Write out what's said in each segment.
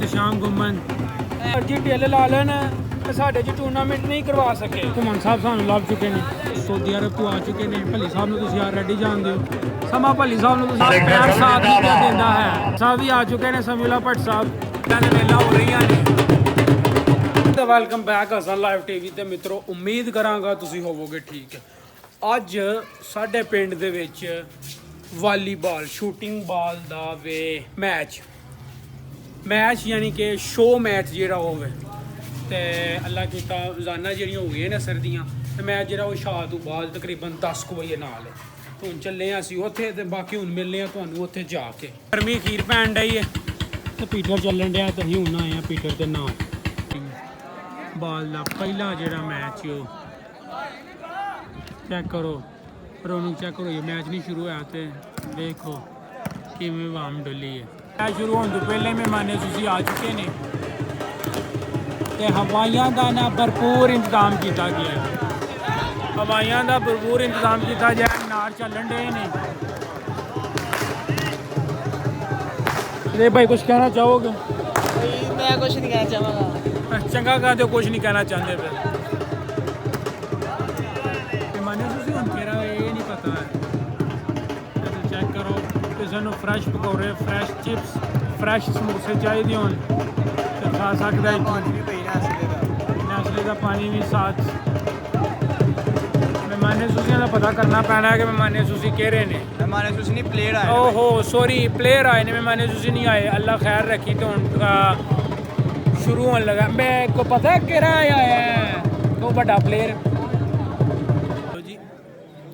एहतशाम घुमन जी ढिल ला लेन साढ़े च टूर्नामेंट नहीं करवा सके। घुमन साहब सानू लभ चुके हैं, सऊदी अरब तो आ चुके हैं। भली साहब नूं तुसीं ऑलरेडी जानते हो। समा भली साहब नूं तुसीं प्यार साथ नहीं क्या देता है। साहब भी आ चुके हैं, समीउल्लाह भट्ट साहब मेला हो रही हैं। तो welcome back Hasan live TV ते मित्रों, उम्मीद करांगा तुसीं होवोगे ठीक। अज साडे पिंड दे विच वालीबाल शूटिंग बाल दा वे मैच यानी कि शो मैच जिहड़ा होवे ते अल्लाह कीता रोजाना जिहड़ियां हो गई ने सर्दियां ते मैच जिहड़ा वो शाह तो बाद तकरीबन 10 बजे नाल तो हुण चले असीं उत्थे ते बाकी हुण मिलने आ तुहानूं उत्थे जाके। गर्मी खीर पैण डई है ते पीटर चलन डया ते असीं हुण आए आ पीटर दे नाल। बाल दा पहला जिहड़ा मैच चेक करो, रौनक चेक करो। ये मैच नहीं शुरू होया ते देखो किवें वाम डोली है। मैच शुरू होने तो पहले मेहमाने तुसीं आ चुके ने ते हवाइयां का ना भरपूर इंतजाम किया गया है। हवाइयां का भरपूर इंतजाम किया जाए, नार चलन डे ने। भाई कुछ कहना चाहोगे? मैं कुछ नहीं कहना चाहूँगा। चंगा कहा तो कुछ नहीं कहना चाहते फिर मेहमाने तुसीं हुण तेरा ये नहीं पता है। चेक करो किसी को फ्रैश पकौड़े, फ्रैश चिप्स, फ्रैश समोसे चाहिए होन तो खा सकता है। नैसले का पानी भी साथ। मेहमाने सूसियां का पता करना पैना है कि मेहमाने सूसी कह रहे ने। मेहमाने सूसी नहीं प्लेयर आए। ओहो सॉरी, प्लेयर आए ने, मेहमाने सूसी नहीं आए। अल्लाह खैर रखी तो उनका शुरू होने लगा। मैं को पता है कह रहा है तो बड़ा प्लेयर जी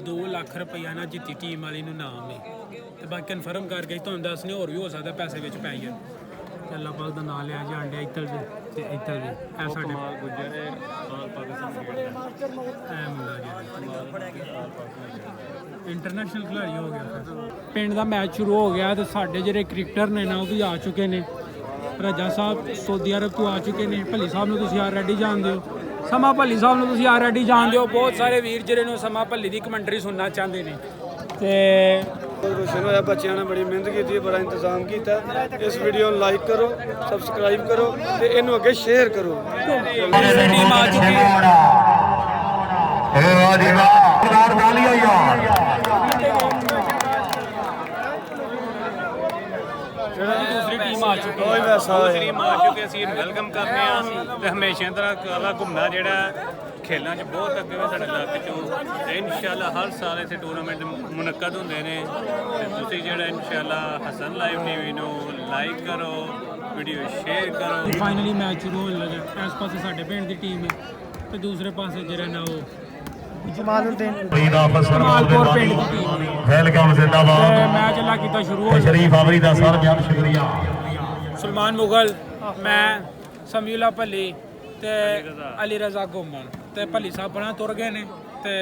2 लाख रुपया ना जित्ती टीम वाली नाम है तो बाकी कन्फर्म करके तुहानूं दसने और भी हो सकता पैसे विच पै जाए। अल्लाह पाक दा नाम लिया जान डे इत्तर भी ते इत्तर भी ऐ साडे गुजर है पाकिस्तान ऐ मुंडा इंटरनेशनल खिलाड़ी हो गया। पिंड दा मैच शुरू हो गया तो साडे जेह्ड़े क्रिकेटर ने ना वो भी आ चुके ने। राजा साहब सऊदी अरब तो आ चुके हैं। भली साहब नूं तुसीं ऑलरेडी जानते हो। समा भली साहब नूं तुसीं ऑलरेडी जानते हो। बहुत सारे वीर जिहड़े ने समा भली दी कमेंटरी सुनना चाहते हैं ते खुश होया। बच्चों ने बड़ी मेहनत की, बड़ा इंतजाम किया। इस वीडियो को लाइक करो, सबसक्राइब करो ते इनू अगे शेयर करो। टीम आ चुकी है। दूसरी टीम आ चुकी है। दूसरी टीम आ चुकी असीं वेलकम करने ते हमेशा तरह काला घूमना जेहड़ा खेलों च बहुत अगे साढ़े इलाके चो इंशाअल्लाह हर साल इत्थे टूर्नामेंट मुनक्कद होंदे ने ते तुसीं जेहड़ा इंशाअल्लाह हसन लाइव टीवी नूं लाइक करो, वीडियो शेयर करो। फाइनली मैच शुरू होने लगा। इस पासे साडे पिंड दी टीम है ते दूसरे पासे जेहड़ा ना वो कमालपुर पिंड दी टीम है। वेलकम जिंदाबाद। मैच अल्लाह कीता शुरू हो शरीफ आवरी दा सारा बहुत शुक्रिया। सुलमान मुगल, मैं समीउल्लाह भली ते अली रजा घुमन ते भली साहब बना तुर गए ने ते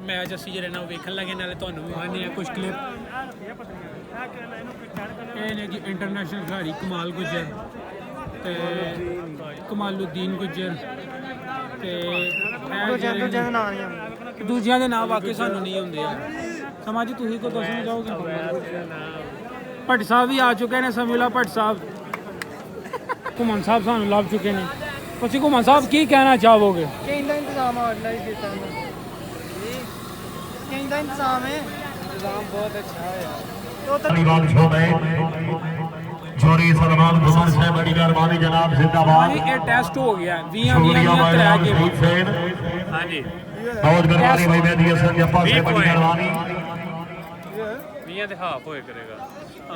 मैच असीं जेहड़े ना वेखन लगे नाले तुहानूं भी आने कुछ क्लिप। ये ने जी इंटरनेशनल खिलाड़ी कमाल गुजर ते कमालुद्दीन गुजर ते दूजियां दे नाम वाकई सानूं नहीं होंदे। समाज जी तुसीं को दसना चाहोगे? भट्ट साहब भी आ चुके हैं। समीउल्लाह भट्ट साहब घुमन साहब सानूं लभ चुके हैं। तुसीं घुमन साहब की कहना चाहोगे? इंतजाम इंतजाम है। इंतजाम बहुत अच्छा है। छोरी सलमान घुमन से बड़ी मेहरबानी जनाब जिंदाबाद। ये टेस्ट हो गया 20 हाँ जी बहुत मेहरबानी भाई मेहदी हसन जप्पा से बड़ी मेहरबानी। 20 दे हाफ होए करेगा।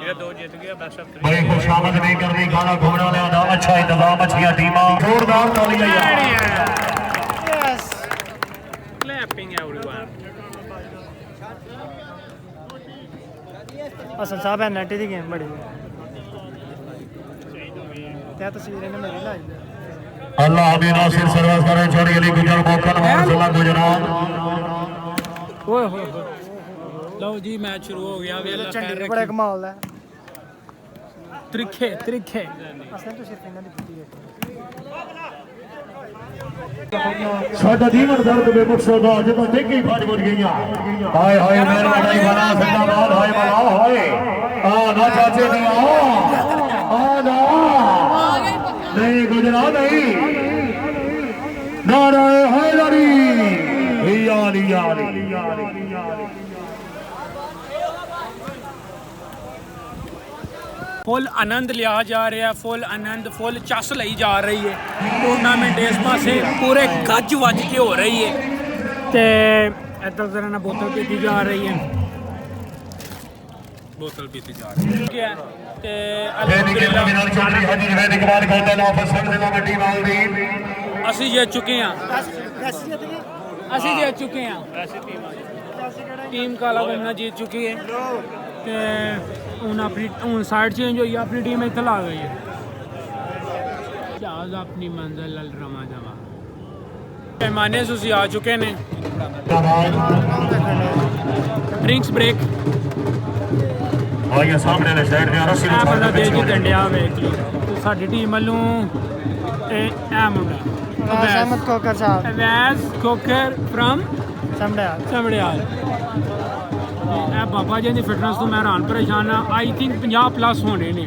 ये 2 जीत गया बेस्ट ऑफ 3। बड़ी खुशामद नहीं करनी खाना घूमने वाले दा अच्छा इंतजाम, अच्छी टीमां, जोरदार तालियां यार। Yes clapping everyone. हसन साहब है नेट दी गेम बड़ी क्या तस्वीरें ने मेरी लाई। अल्लाह भी नासिर सर्विस करें। छोड़ी अली गुजर मोकल माशाल्लाह गुजरात। ओए होए लो जी मैच शुरू हो गया। वे चंडी बड़ा कमाल है। त्रिखे त्रिखे असल तो सिर्फ इन्हां दी फुटी है। साडा जीवन दर्द बेमुखसद जब देखी फज बुझ गईयां। हाय हाय मेहरबानी बना जिंदाबाद। हाय बला हाय आ ना चाचे दी आ ना नाराए हैदरी यारी यारी फुल आनंद लिया जा रहा है, फुल आनंद फुल चस ली जा रही है। टूर्नामेंट इस पासे पूरे गज वज के हो रही है ते इधर जरा ना बोतल पीती जा रही है, बोतल पीती जा रही है ते ਅਸੀਂ ਜਿੱਤ ਚੁੱਕੇ ਹਾਂ, ਅਸੀਂ ਜਿੱਤ ਚੁੱਕੇ ਹਾਂ। ਟੀਮ ਕਾਲਾ ਬੰਨਾ ਜਿੱਤ ਚੁੱਕੀ ਹੈ ਤੇ ਹੁਣ ਆਪਣੀ ਹੁਣ ਸਾਈਡ ਚੇਂਜ ਹੋਈ, ਆਪਣੀ ਟੀਮ ਇੱਥੇ ਲਾ ਗਈ ਹੈ। ਜਹਾਜ਼ ਆਪਣੀ ਮੰਜ਼ਿਲ ਵੱਲ ਰਵਾਂ ਜਾਵਾ। ਪੈਮਾਨੇ ਤੁਸੀਂ ਆ ਚੁੱਕੇ ਨੇ। ਡਰਿੰਕਸ ਬ੍ਰੇਕ ਆਇਆ ਸਾਹਮਣੇ ਨੇ ਸਾਈਡ ਤੇ ਰਸੀ ਨੂੰ ਬੰਦਾ ਦੇ ਕੇ ਡੰਡਿਆ ਵੇਖ ਲਓ। ਸਾਡੀ ਟੀਮ ਵੱਲੋਂ ਇਹ ਮੁੰਡਾ ਅਹਿਮਦ ਕੋਕਰ ਸਾਹਿਬ, ਅਵੈਸ ਕੋਕਰ ਫਰਮ ਸਮੜਿਆਲ। ਸਮੜਿਆਲ। ਇਹ ਬਾਬਾ ਜੀ ਦੀ ਫਿਟਨੈਸ ਤੋਂ ਮੈਂ ਹੈਰਾਨ ਪਰੇਸ਼ਾਨ ਆ। ਆਈ ਥਿੰਕ 50 ਪਲੱਸ ਹੋਣੇ ਨੇ।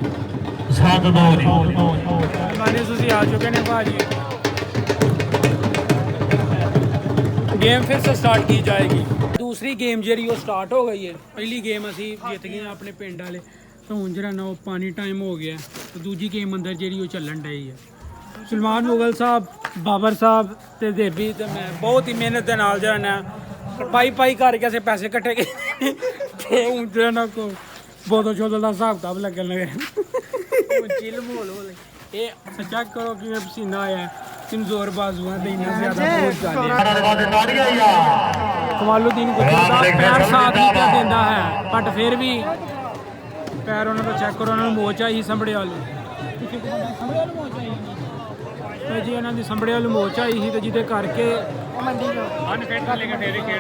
7-2 ਮਾਨੇ ਤੁਸੀਂ ਆ ਚੁੱਕੇ ਨੇ ਭਾਜੀ। गेम फिर से स्टार्ट की जाएगी। दूसरी गेम जी वो स्टार्ट हो गई है। पहली गेम असी जित गए अपने पिंड वाले, तो हूँ जरा ना पानी टाइम हो गया, तो दूजी गेम अंदर जी वो चलन डई है। सलमान मुगल साहब, बाबर साहब ते देवी ते मैं बहुत ही मेहनत के नाल जरा ना पाई करके असें पैसे कट्ठे कीते ते हूँ जरा ना को बोतल शोतल का हिसाब किताब लगन लगे। चिल माहौल हो लगे। ये चेक करो कि पसीना आया है, कमजोर बाजुआ से इतना ज्यादा कमालुद्दीन गुजर का पैर साथ नहीं क्या देता है, बट फिर भी पैर उन्होंने चेक करो, उन्होंने मोच आई संभड़े वाली जी, उन्होंने संभड़े वाली मोच आई थी, जिदे करके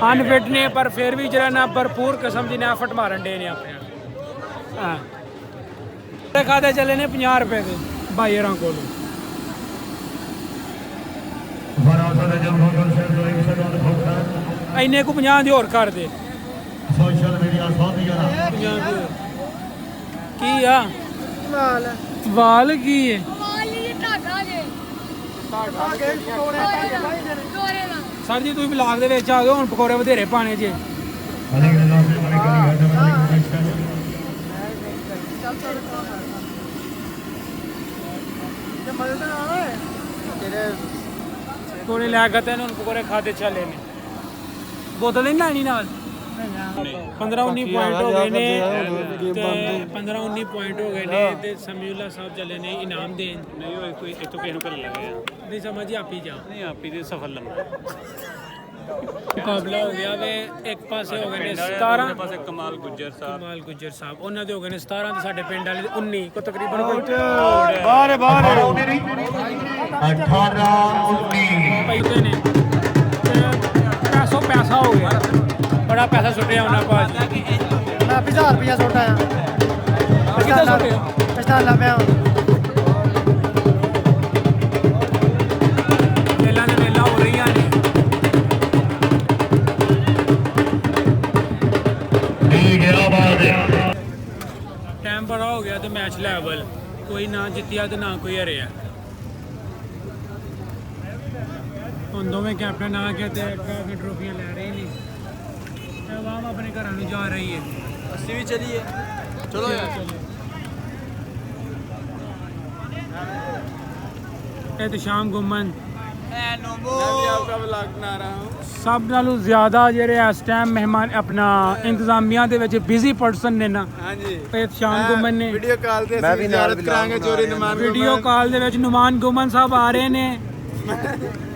अनफिट ने, पर फिर भी जरा ना भरपूर किस्म की एफर्ट मारन डे ने अपने। खाते चले ने 50 रुपए के भाई हरा को इन्ने को 50 दी होर कर दे। सोशल मीडिया की आ वाल की है सर जी, तुम ब्लाक दे विच आ गए हुण पकौड़े बथेरे पाने जे। पकौड़े लै गए हुण पकौड़े खाते चले ने। बोतल नहीं लानी नाल। 15-19 पॉइंट हो गए ने, 15-19 पॉइंट हो गए ने ते समीउल्लाह साहब चले ने इनाम देन। नहीं वो कोई इतो किस नु कर लगे हैं, नहीं समझ आप ही जा। नहीं आप ही दे सफल लंबा मुकाबला हो गया वे। एक पासे हो गए ने 17, पासे कमाल गुज्जर साहब ਉਹਨਾਂ ਦੇ ਹੋ ਗਏ ਨੇ 17 ਤੇ ਸਾਡੇ ਪਿੰਡ ਵਾਲੇ 19 ਕੋ ਤਕਰੀਬਨ ਬਾਹਰ 18-19 ਪੈਸੇ ਨੇ ਤੇ ਪੈਸਾ ਹੋ ਗਿਆ, ਬੜਾ ਪੈਸਾ ਸੁੱਟਿਆ ਉਹਨਾਂ ਭਾਜੀ। ਮੈਂ 1000 ਰੁਪਇਆ ਸੁੱਟਾ ਆ। ਕਿੱਦਾਂ ਸੁੱਟਿਆ? ਪਛਤਾਨਾ ਪਿਆ। ਵੇਲਾਂ ਦੇ ਵੇਲਾਂ ਹੋ ਰਹੀਆਂ ਨੇ। ਟਾਈਮ ਬੜਾ ਹੋ ਗਿਆ ਤੇ ਮੈਚ ਲੈਵਲ ਕੋਈ ਨਾ ਜਿੱਤਿਆ ਤੇ ਨਾ ਕੋਈ ਹਾਰਿਆ। ਹੁਣ ਦੋਵੇਂ ਕੈਪਟਨ ਆ ਕੇ ਤੇ ਕਾਫੀ ਟਰੋਫੀਆਂ ਲੈ ਰਹੇ ਨੇ। ਆਵਾਮ ਆਪਣੇ ਘਰਾਂ ਨੂੰ ਜਾ ਰਹੀ ਹੈ। ਅਸੀਂ ਵੀ ਚਲੀਏ, ਚਲੋ एहतशाम गुमन आपका व्लॉग बना रहा हूँ। सब नालों ज़्यादा जेरे इस टाइम मेहमान अपना इंतजामिया दे विच बिजी पर्सन ने ना। हाँ जी, एहतशाम गुमन ने वीडियो कॉल ते ਅਸੀਂ ਜ਼ਿਆਰਤ ਕਰਾਂਗੇ ਚੋਰੀ ਨਿਮਾਨ वीडियो कॉल दे विच नुमान गुमन साहब आ रहे ने।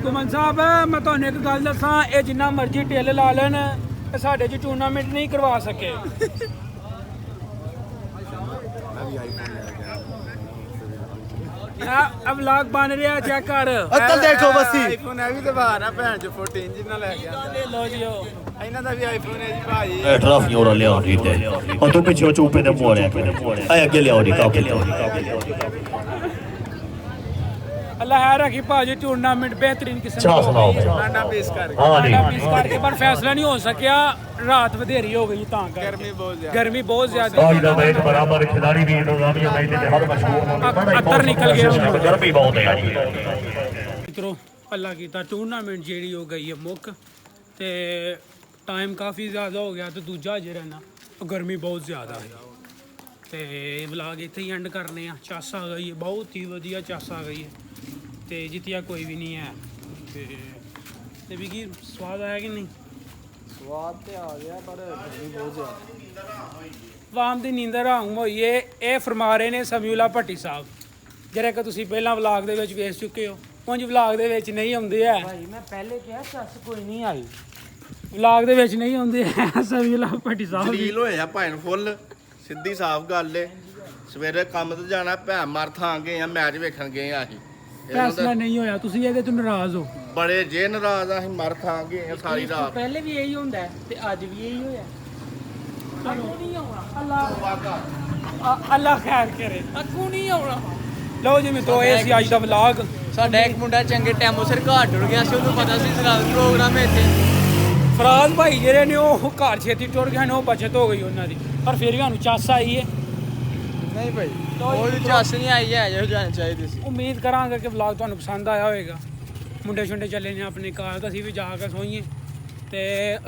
गुमन साहब मैं तुहानू एक गल दसां, ये जिन्ना मर्जी ढिल ला लेन साडे च टूर्नामेंट नहीं करवा सके। व्लॉग बन रहा चेक कर। ਅੱਤਲ ਦੇਖੋ ਬਸੀ ਆਈਫੋਨ ਹੈ ਵੀ ਤੇ ਬਾਹਰ ਆ ਭੈਣ ਚ 14 ਜਿੰਨਾ ਲੈ ਗਿਆ। लो जी ਇਹਨਾਂ ਦਾ ਵੀ ਆਈਫੋਨ ਹੈ ਜੀ ਭਾਜੀ। ट्रॉफी और लिया दी ते और तू पिछे चुपे दे मोरे आए अगे लिया दी काके लिया ਅੱਲਾ ਹੈ ਰੱਖੀ ਭਾਜੀ ਟੂਰਨਾਮੈਂਟ ਬਿਹਤਰੀਨ ਕਿਸਮ ਚਾਹ ਸੁਣਾਓ ਨਾਨਾ ਪੇਸ਼ ਕਰਕੇ ਪਰ ਫੈਸਲਾ ਨਹੀਂ ਹੋ ਸਕਿਆ ਰਾਤ ਵਧੇਰੀ ਹੋ ਗਈ ਤਾਂ ਕਰਕੇ ਗਰਮੀ ਬਹੁਤ ਜ਼ਿਆਦਾ आज का मैच बराबर खिलाड़ी भी इंतजामिया मैच के हर मशहूर होने बड़ा अत्तर निकल गया। गर्मी बहुत है जी ਮਿੱਤਰੋ ਅੱਲਾ ਕੀਤਾ ਟੂਰਨਾਮੈਂਟ ਜਿਹੜੀ ਹੋ ਗਈ ਹੈ ਮੁੱਕ ਤੇ ਟਾਈਮ ਕਾਫੀ ਜ਼ਿਆਦਾ ਹੋ ਗਿਆ ਤੇ ਦੂਜਾ ਜਿਹੜਾ ਨਾ ਗਰਮੀ ਬਹੁਤ ਜ਼ਿਆਦਾ ਹੈ ਤੇ ਵਲੌਗ ਇੱਥੇ ਹੀ ਐਂਡ ਕਰਨੇ ਆ ਚੱਸ ਆ ਗਈ ਹੈ ਬਹੁਤ ਹੀ ਵਧੀਆ ਚੱਸ ਆ ਗਈ ਹੈ ਤੇ ਜਿੱਤਿਆ ਕੋਈ ਵੀ ਨਹੀਂ ਹੈ ਤੇ ਵੀ ਕੀ ਸਵਾਦ ਆਇਆ ਕਿ ਨਹੀਂ ਸਵਾਦ ਤੇ ਆ ਗਿਆ ਪਰ ਗਰਮੀ ਬਹੁਤ ਜ਼ਿਆਦਾ ਵਾਮ ਦੀ ਨੀਂਦਰ ਹਰਾਮ ਹੋਈ ਏ ਇਹ ਫਰਮਾ ਰਹੇ ਨੇ ਸਮੀਉਲਾ ਭੱਟੀ ਸਾਹਿਬ ਜਿਹੜੇ ਕਿ ਤੁਸੀਂ ਪਹਿਲਾਂ ਵਲੌਗ ਦੇ ਵਿੱਚ ਵੇਖ ਚੁੱਕੇ ਹੋ ਉਂਝ ਵਲੌਗ ਦੇ ਵਿੱਚ ਨਹੀਂ ਆਉਂਦੇ ਹੈ ਭਾਈ ਮੈਂ ਪਹਿਲੇ ਕਿਹਾ ਸੱਸ ਕੋਈ ਨਹੀਂ ਆਈ ਵਲੌਗ ਦੇ ਵਿੱਚ ਨਹੀਂ ਆਉਂਦੇ ਹੈ ਸਮੀਉਲਾ ਭੱਟੀ ਸਾਹਿਬ ਦੀ। ਡੀਲ ਹੋਇਆ ਭੈਣ ਫੁੱਲ ਸਿੱਧੀ ਸਾਫ਼ ਗੱਲ ਏ ਸਵੇਰੇ ਕੰਮ ਤੇ ਜਾਣਾ ਭੈਣ ਮਰ ਥਾਂ ਗਏ ਆ ਮੈਚ ਵੇਖਣ ਗਏ ਆ ਅਸੀਂ ਫੈਸਲਾ ਨਹੀਂ ਹੋਇਆ ਤੁਸੀਂ ਇਹਦੇ ਤੋਂ ਨਾਰਾਜ਼ ਹੋ ਬੜੇ ਜੇ ਨਾਰਾਜ਼ ਆ ਅਸੀਂ ਮਰ ਥਾਂ ਗਏ ਆ ਸਾਰੀ ਰਾਤ ਪਹਿਲੇ ਵੀ ਇਹੀ ਹੁੰਦਾ ਹੈ ਤੇ ਅੱਜ ਵੀ ਇਹੀ ਹੋਇਆ ਅੱਲਾ ਖੈਰ ਕਰੇ ਅੱਗੂ ਨਹੀਂ ਆਉਣਾ ਲਓ ਜੀ ਮਿੱਤਰੋ ਇਹ ਸੀ ਅੱਜ ਦਾ ਵਲੌਗ ਸਾਡਾ ਇੱਕ ਮੁੰਡਾ ਚੰਗੇ ਟਾਈਮੋਂ ਸਿਰ ਘਰ ਟੁਰ ਗਿਆ ਸੀ ਉਹਨੂੰ ਪਤਾ ਸੀ ਪ੍ਰੋਗਰਾਮ ਇੱਥੇ ਫਰਾਜ਼ ਭਾਈ ਜਿਹੜੇ ਨੇ ਉਹ ਘਰ ਛੇਤੀ ਟੁਰ ਗਏ ਨੇ ਉਹ ਬਚਤ ਹੋ ਗਈ ਉਹਨਾਂ ਦੀ ਪਰ ਫਿਰ ਵੀ ਸਾਨੂੰ ਚੱਸ ਆਈ ਹੈ ਨਹੀਂ ਭਾਈ ਕੋਈ ਚੱਸ ਨਹੀਂ ਆਈ ਹੈ ਜੋ ਜਾਣੀ ਚਾਹੀਦੀ ਸੀ ਉਮੀਦ ਕਰਾਂਗੇ ਕਿ ਵਲੌਗ ਤੁਹਾਨੂੰ ਪਸੰਦ ਆਇਆ ਹੋਵੇਗਾ ਮੁੰਡੇ ਛੁੰਡੇ ਚੱਲੇ ਨੇ ਆਪਣੇ ਘਰ ਤਾਂ ਅਸੀਂ ਵੀ ਜਾ ਕੇ ਸੋਈਏ ਤੇ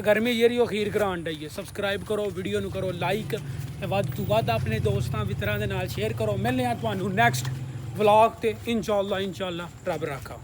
ਗਰਮੀ ਜਿਹੜੀ ਉਹ ਅਖੀਰ ਕਰਾਉਣ ਡਈ ਹੈ ਸਬਸਕ੍ਰਾਈਬ ਕਰੋ ਵੀਡੀਓ ਨੂੰ ਕਰੋ ਲਾਈਕ ਤੇ ਵੱਧ ਤੋਂ ਵੱਧ ਆਪਣੇ ਦੋਸਤਾਂ ਮਿੱਤਰਾਂ ਦੇ ਨਾਲ ਸ਼ੇਅਰ ਕਰੋ ਮਿਲਦੇ ਹਾਂ ਤੁਹਾਨੂੰ ਨੈਕਸਟ ਵਲੌਗ ਤੇ ਇਨਸ਼ਾਅੱਲਾ ਰੱਬ ਰਾਖਾ